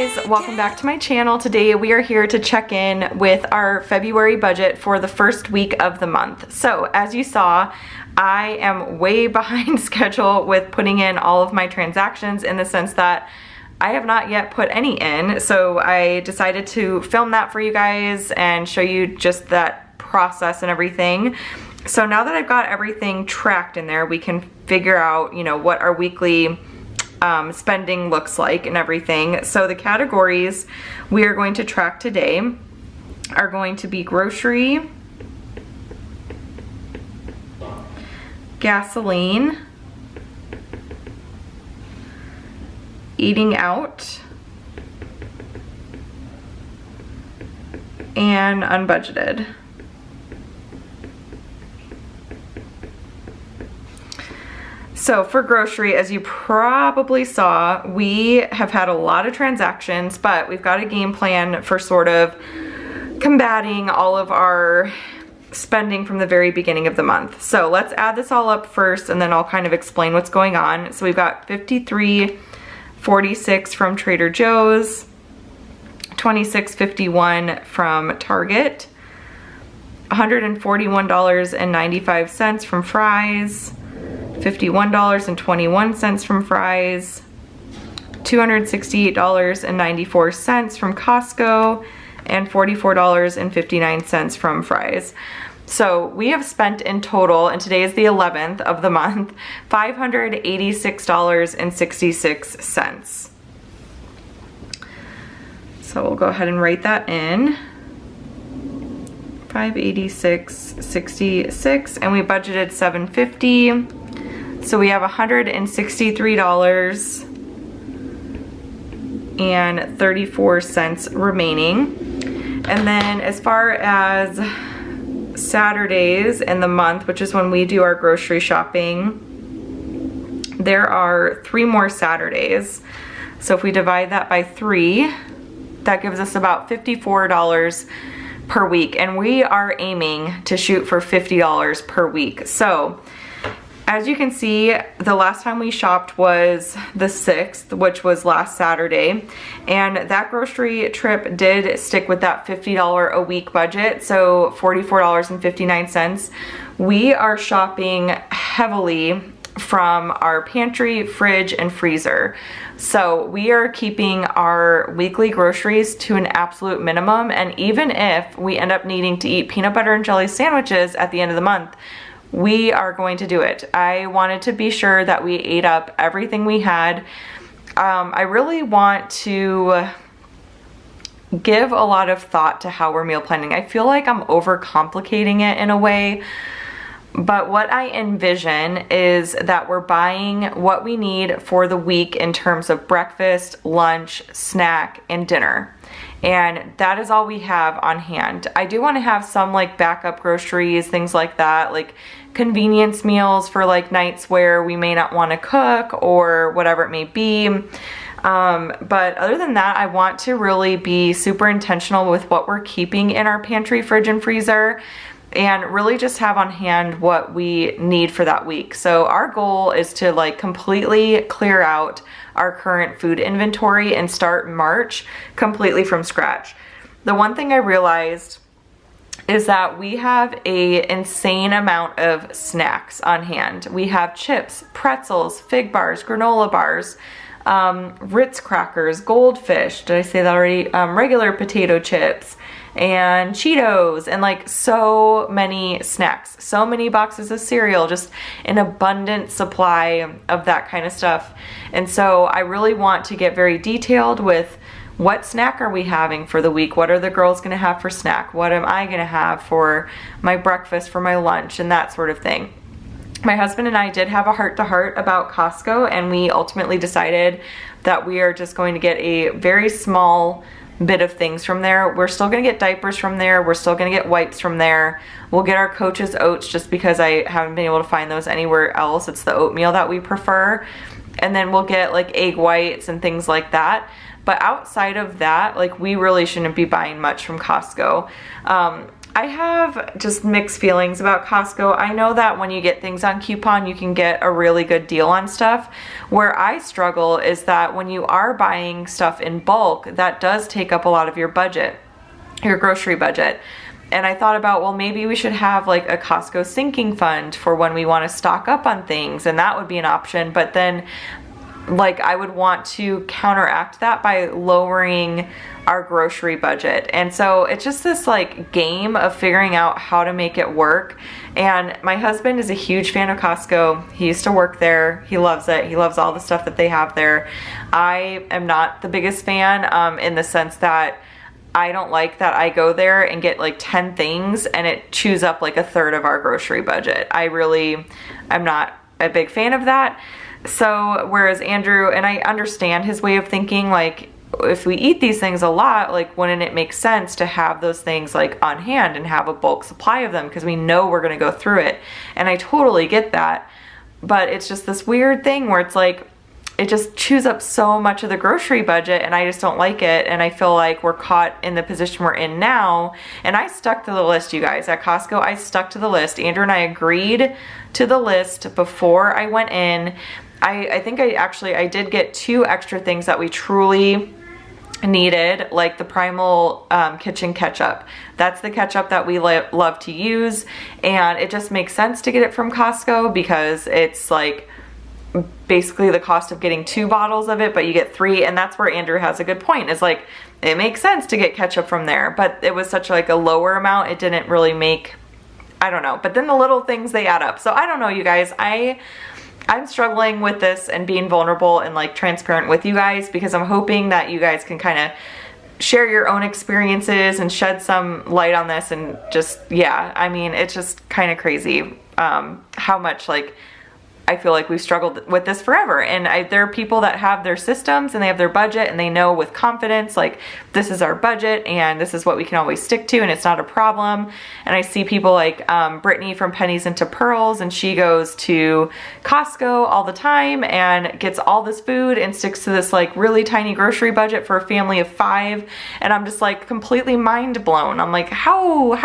guys, welcome back to my channel. Today we are here to check in with our February budget for the first week of the month. So as you saw, I am way behind schedule with putting in all of my transactions in the sense that I have not yet put any in. So I decided to film that for you guys and show you just that process and everything. So now that I've got everything tracked in there, we can figure out, you know, what our weekly spending looks like and everything. So the categories we are going to track today are going to be grocery, gasoline, eating out, and unbudgeted. So for grocery, as you probably saw, we have had a lot of transactions, but we've got a game plan for sort of combating all of our spending from the very beginning of the month. So let's add this all up first and then I'll kind of explain what's going on. So we've got $53.46 from Trader Joe's, $26.51 from Target, $141.95 from Fry's, $51.21 from Fry's, $268.94 from Costco, and $44.59 from Fry's. So we have spent in total, and today is the 11th of the month, $586.66. So we'll go ahead and write that in. $586.66, and we budgeted $750. So we have $163.34 remaining. And then as far as Saturdays in the month, which is when we do our grocery shopping, there are 3 more Saturdays. So if we divide that by 3, that gives us about $54 per week. And we are aiming to shoot for $50 per week. So as you can see, the last time we shopped was the 6th, which was last Saturday, and that grocery trip did stick with that $50 a week budget, so $44.59. We are shopping heavily from our pantry, fridge, and freezer. So we are keeping our weekly groceries to an absolute minimum, and even if we end up needing to eat peanut butter and jelly sandwiches at the end of the month, we are going to do it. I wanted to be sure that we ate up everything we had. I really want to give a lot of thought to how we're meal planning. I feel like I'm overcomplicating it in a way, but what I envision is that we're buying what we need for the week in terms of breakfast, lunch, snack, and dinner. And that is all we have on hand. I do want to have some like backup groceries, things like that, like convenience meals for like nights where we may not want to cook or whatever it may be. But other than that, I want to really be super intentional with what we're keeping in our pantry, fridge, and freezer, and really just have on hand what we need for that week. So our goal is to like completely clear out our current food inventory and start March completely from scratch. The one thing I realized is that we have an insane amount of snacks on hand. We have chips, pretzels, fig bars, granola bars, Ritz crackers, Goldfish, did I say that already? Regular potato chips, and Cheetos, and like so many snacks, so many boxes of cereal, just an abundant supply of that kind of stuff. And so I really want to get very detailed with what snack are we having for the week? What are the girls gonna have for snack? What am I gonna have for my breakfast, for my lunch, and that sort of thing. My husband and I did have a heart-to-heart about Costco, and we ultimately decided that we are just going to get a very small bit of things from there. We're still gonna get diapers from there. We're still gonna get wipes from there. We'll get our Coach's Oats just because I haven't been able to find those anywhere else. It's the oatmeal that we prefer. And then we'll get like egg whites and things like that. But outside of that, like we really shouldn't be buying much from Costco. I have just mixed feelings about Costco. I know that when you get things on coupon, you can get a really good deal on stuff. Where I struggle is that when you are buying stuff in bulk, that does take up a lot of your budget, your grocery budget. And I thought about, well, maybe we should have like a Costco sinking fund for when we want to stock up on things, and that would be an option. But then like I would want to counteract that by lowering our grocery budget. And so it's just this like game of figuring out how to make it work. And my husband is a huge fan of Costco. He used to work there. He loves it. He loves all the stuff that they have there. I am not the biggest fan in the sense that I don't like that I go there and get like 10 things and it chews up like a third of our grocery budget. I'm not a big fan of that. So whereas Andrew, and I understand his way of thinking, like if we eat these things a lot, like wouldn't it make sense to have those things like on hand and have a bulk supply of them, because we know we're going to go through it. And I totally get that, but it's just this weird thing where it's like it just chews up so much of the grocery budget, and I just don't like it. And I feel like we're caught in the position we're in now. And I stuck to the list, you guys. At Costco, I stuck to the list. Andrew and I agreed to the list before I went in. I think I did get 2 extra things that we truly needed, like the Primal kitchen ketchup. That's the ketchup that we love to use, and it just makes sense to get it from Costco because it's like basically the cost of getting 2 bottles of it, but you get 3. And that's where Andrew has a good point, is like it makes sense to get ketchup from there, but it was such like a lower amount, it didn't really make, I don't know. But then the little things, they add up. So I don't know, you guys. I'm struggling with this and being vulnerable and like transparent with you guys, because I'm hoping that you guys can kind of share your own experiences and shed some light on this. And just, yeah, I mean, it's just kind of crazy how much like I feel like we've struggled with this forever. And there are people that have their systems and they have their budget and they know with confidence, like this is our budget and this is what we can always stick to and it's not a problem. And I see people like Brittany from Pennies into Pearls, and she goes to Costco all the time and gets all this food and sticks to this like really tiny grocery budget for a family of 5. And I'm just like completely mind blown. I'm like, how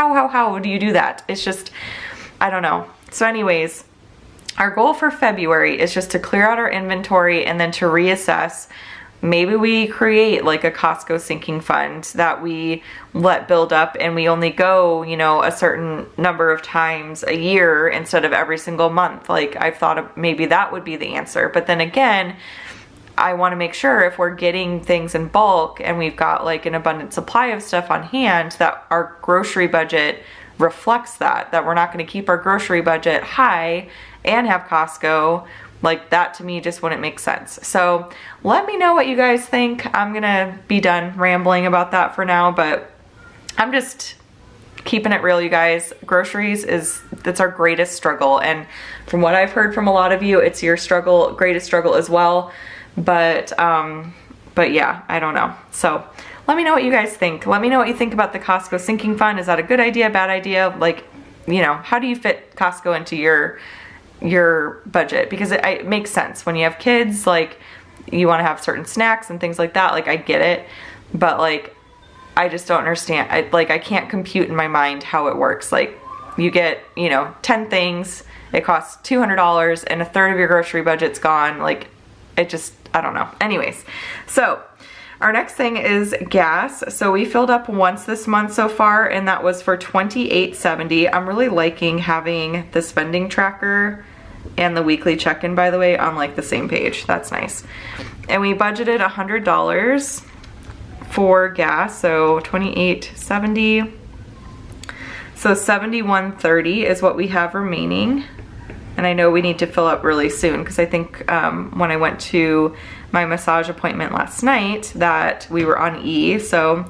do you do that? It's just, I don't know. So anyways, our goal for February is just to clear out our inventory and then to reassess. Maybe we create like a Costco sinking fund that we let build up, and we only go, you know, a certain number of times a year instead of every single month. Like I've thought of maybe that would be the answer. But then again, I want to make sure if we're getting things in bulk and we've got like an abundant supply of stuff on hand, that our grocery budget reflects that we're not going to keep our grocery budget high and have Costco. Like that to me just wouldn't make sense. So let me know what you guys think. I'm gonna be done rambling about that for now, but I'm just keeping it real, you guys. Groceries that's our greatest struggle, and from what I've heard from a lot of you, it's your greatest struggle as well. But yeah, I don't know. So let me know what you guys think. Let me know what you think about the Costco sinking fund. Is that a good idea, bad idea? Like, you know, how do you fit Costco into your budget? Because it makes sense when you have kids, like you want to have certain snacks and things like that. Like I get it, but like I just don't understand. I can't compute in my mind how it works. Like you get, you know, 10 things, it costs $200 and a third of your grocery budget's gone. Like it just, I don't know. Anyways, so our next thing is gas. So we filled up once this month so far, and that was for $28.70. I'm really liking having the spending tracker and the weekly check-in, by the way, on like the same page. That's nice. And we budgeted $100 for gas, so $28.70. So $71.30 is what we have remaining. And I know we need to fill up really soon, because I think when I went to my massage appointment last night that we were on E. So,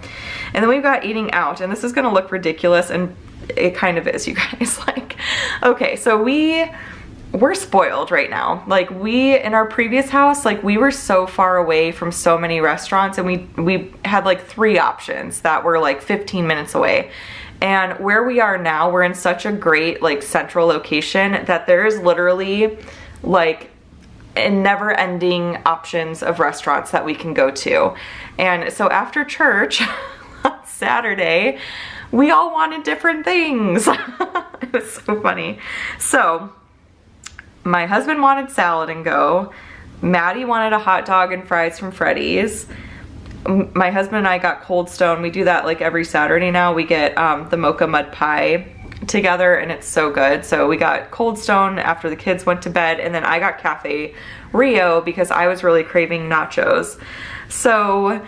and then we've got eating out, and this is gonna look ridiculous, and it kind of is, you guys. Like, okay, so we're spoiled right now. Like in our previous house, like we were so far away from so many restaurants, and we had like 3 options that were like 15 minutes away. And where we are now, we're in such a great like central location that there is literally like never-ending options of restaurants that we can go to. And so after church on Saturday, we all wanted different things. It was so funny. So my husband wanted salad and go. Maddie wanted a hot dog and fries from Freddy's. My husband and I got Cold Stone. We do that like every Saturday now. We get the mocha mud pie together and it's so good. So we got Cold Stone after the kids went to bed, and then I got Cafe Rio because I was really craving nachos. So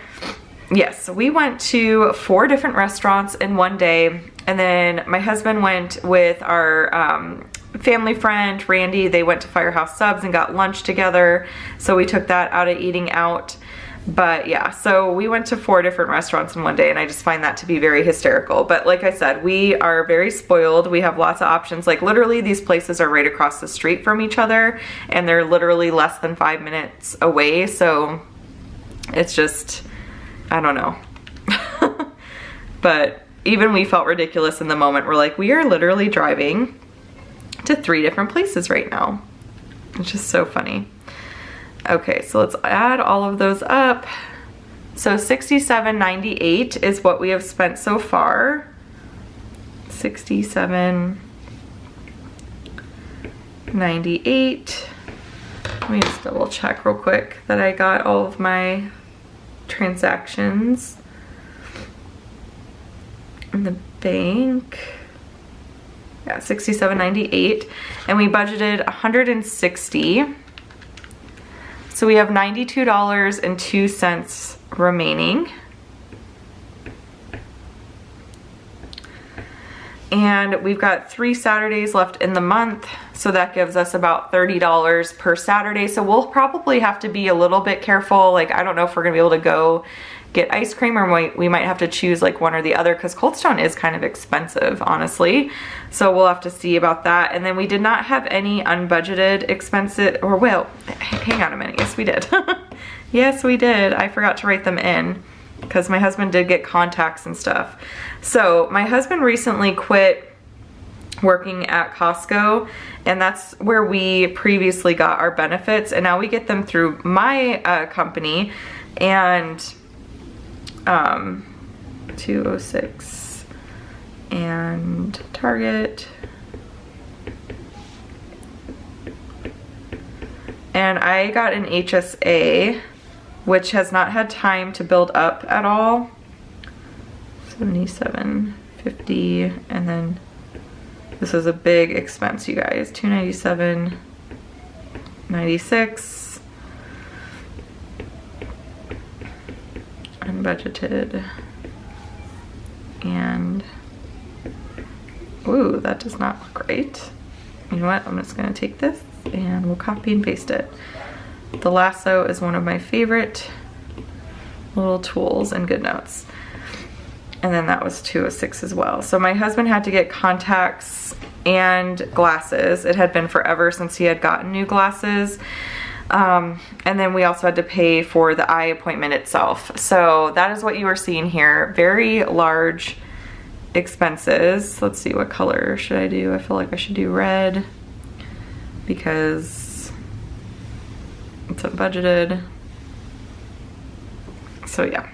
yes, we went to 4 different restaurants in one day, and then my husband went with our family friend Randy. They went to Firehouse Subs and got lunch together, so we took that out of eating out. But yeah, so we went to 4 different restaurants in one day, and I just find that to be very hysterical. But like I said, we are very spoiled. We have lots of options. Like literally these places are right across the street from each other, and they're literally less than 5 minutes away. So it's just, I don't know. But even we felt ridiculous in the moment. We're like, we are literally driving to 3 different places right now. It's just so funny. Okay, so let's add all of those up. So $67.98 is what we have spent so far. $67.98. Let me just double check real quick that I got all of my transactions in the bank. Yeah, $67.98, and we budgeted $160. So we have $92.02 remaining. And we've got 3 Saturdays left in the month, so that gives us about $30 per Saturday. So we'll probably have to be a little bit careful. Like, I don't know if we're gonna be able to go get ice cream, or we might have to choose like one or the other, because Cold Stone is kind of expensive, honestly. So we'll have to see about that. And then we did not have any unbudgeted expenses, or well, hang on a minute. Yes, we did. Yes, we did. I forgot to write them in because my husband did get contacts and stuff. So my husband recently quit working at Costco, and that's where we previously got our benefits, and now we get them through my company. And 206 and Target, and I got an HSA, which has not had time to build up at all. 77.50, and then this is a big expense, you guys. 297.96. Unbudgeted, and ooh, that does not look right. You know what, I'm just gonna take this and we'll copy and paste it. The lasso is one of my favorite little tools in GoodNotes. And then that was 206 as well. So my husband had to get contacts and glasses. It had been forever since he had gotten new glasses. And then we also had to pay for the eye appointment itself. So that is what you are seeing here. Very large expenses. Let's see, what color should I do? I feel like I should do red because it's unbudgeted. So yeah.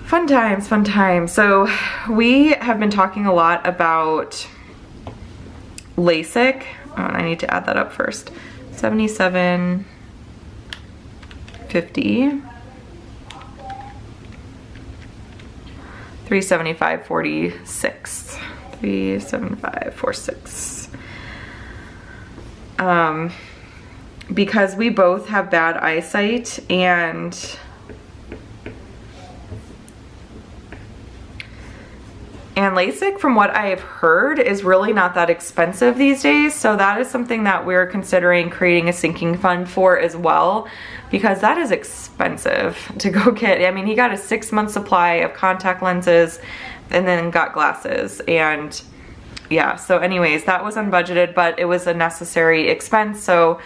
Fun times, fun times. So we have been talking a lot about LASIK. Oh, and I need to add that up first. 77.50. 375.46. 375.46. Because we both have bad eyesight, and LASIK, from what I have heard, is really not that expensive these days. So that is something that we're considering creating a sinking fund for as well, because that is expensive to go get. I mean, he got a 6-month supply of contact lenses and then got glasses. And yeah, so anyways, that was unbudgeted, but it was a necessary expense. So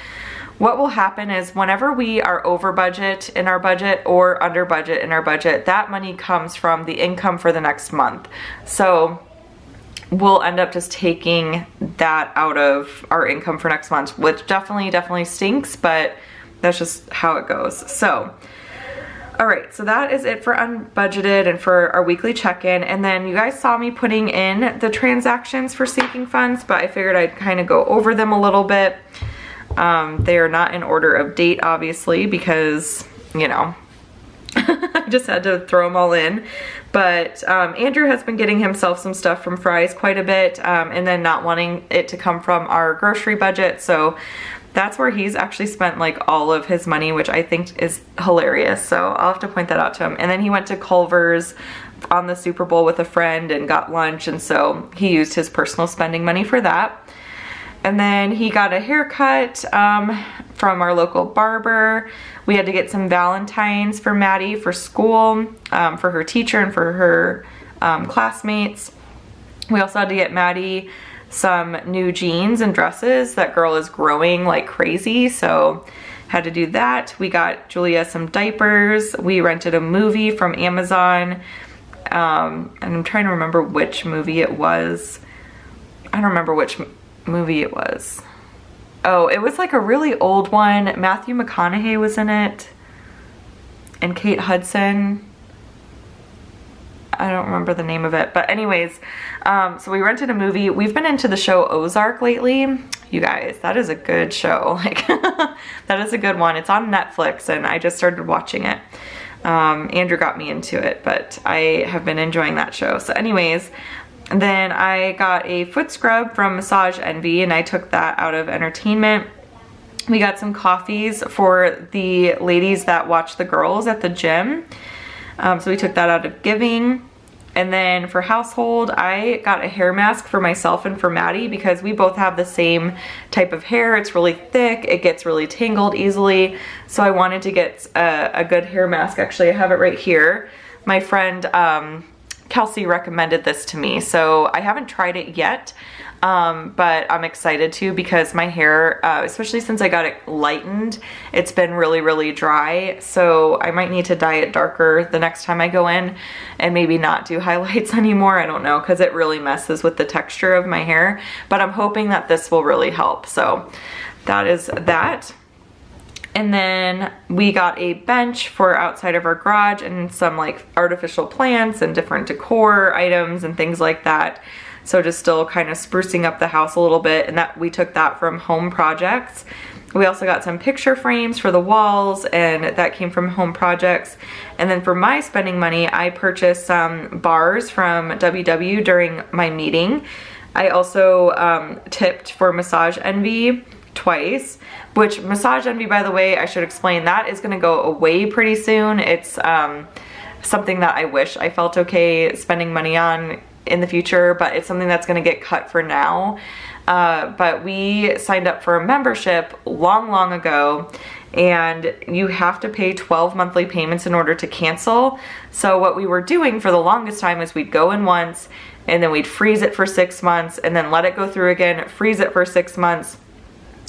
what will happen is whenever we are over budget in our budget or under budget in our budget, that money comes from the income for the next month. So we'll end up just taking that out of our income for next month, which definitely stinks, but that's just how it goes. So All right, so that is it for unbudgeted and for our weekly check-in. And then you guys saw me putting in the transactions for sinking funds, but I figured I'd kind of go over them a little bit. They are not in order of date, obviously, because, you know, I just had to throw them all in. But Andrew has been getting himself some stuff from Fry's quite a bit, and then not wanting it to come from our grocery budget. So that's where he's actually spent like all of his money, which I think is hilarious. So I'll have to point that out to him. And then he went to Culver's on the Super Bowl with a friend and got lunch. And so he used his personal spending money for that. And then he got a haircut from our local barber. We had to get some Valentines for Maddie for school, for her teacher and for her classmates. We also had to get Maddie some new jeans and dresses. That girl is growing like crazy, so had to do that. We got Julia some diapers. We rented a movie from Amazon, and I'm trying to remember which movie it was. I don't remember which movie it was. Oh, it was like a really old one. Matthew McConaughey was in it, and Kate Hudson. I don't remember the name of it, but anyways, so we rented a movie. We've been into the show Ozark lately. You guys, that is a good show. Like, that is a good one. It's on Netflix, and I just started watching it. Andrew got me into it, but I have been enjoying that show. So anyways, then I got a foot scrub from Massage Envy, and I took that out of entertainment. We got some coffees for the ladies that watch the girls at the gym. So we took that out of giving. And then for household, I got a hair mask for myself and for Maddie because we both have the same type of hair. It's really thick. It gets really tangled easily. So I wanted to get a good hair mask. Actually, I have it right here. My friend Kelsey recommended this to me. So I haven't tried it yet, but I'm excited to because my hair, especially since I got it lightened, it's been really, really dry. So I might need to dye it darker the next time I go in and maybe not do highlights anymore. I don't know, because it really messes with the texture of my hair, but I'm hoping that this will really help. So that is that. And then we got a bench for outside of our garage and some like artificial plants and different decor items and things like that. So just still kind of sprucing up the house a little bit, and that we took that from Home Projects. We also got some picture frames for the walls, and that came from Home Projects. And then for my spending money, I purchased some bars from WW during my meeting. I also tipped for Massage Envy twice, which Massage Envy, by the way, I should explain, that is gonna go away pretty soon. It's something that I wish I felt okay spending money on in the future, but it's something that's gonna get cut for now. But we signed up for a membership long ago, and you have to pay 12 monthly payments in order to cancel. So what we were doing for the longest time is we'd go in once, and then we'd freeze it for 6 months, and then let it go through again, freeze it for 6 months,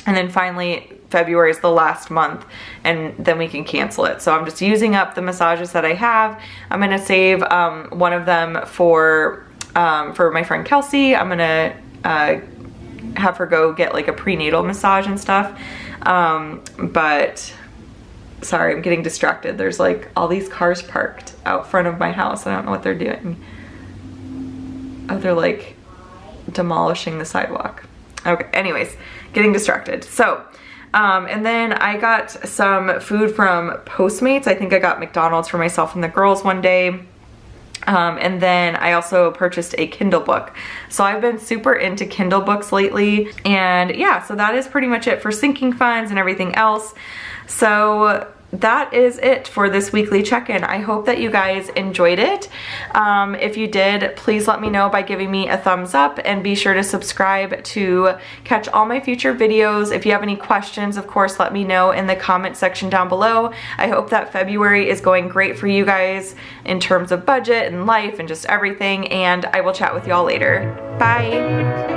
and then finally February is the last month, and then we can cancel it. So I'm just using up the massages that I have. I'm gonna save one of them for my friend Kelsey. I'm gonna have her go get like a prenatal massage and stuff. But sorry, I'm getting distracted. There's like all these cars parked out front of my house. I don't know what they're doing. Oh, they're like demolishing the sidewalk. Okay, anyways, getting distracted. So, and then I got some food from Postmates. I think I got McDonald's for myself and the girls one day. And then I also purchased a Kindle book. So I've been super into Kindle books lately. And yeah, so that is pretty much it for sinking funds and everything else. So that is it for this weekly check-in. I hope that you guys enjoyed it. If you did, please let me know by giving me a thumbs up, and be sure to subscribe to catch all my future videos. If you have any questions, of course, let me know in the comment section down below. I hope that February is going great for you guys in terms of budget and life and just everything, and I will chat with y'all later. Bye!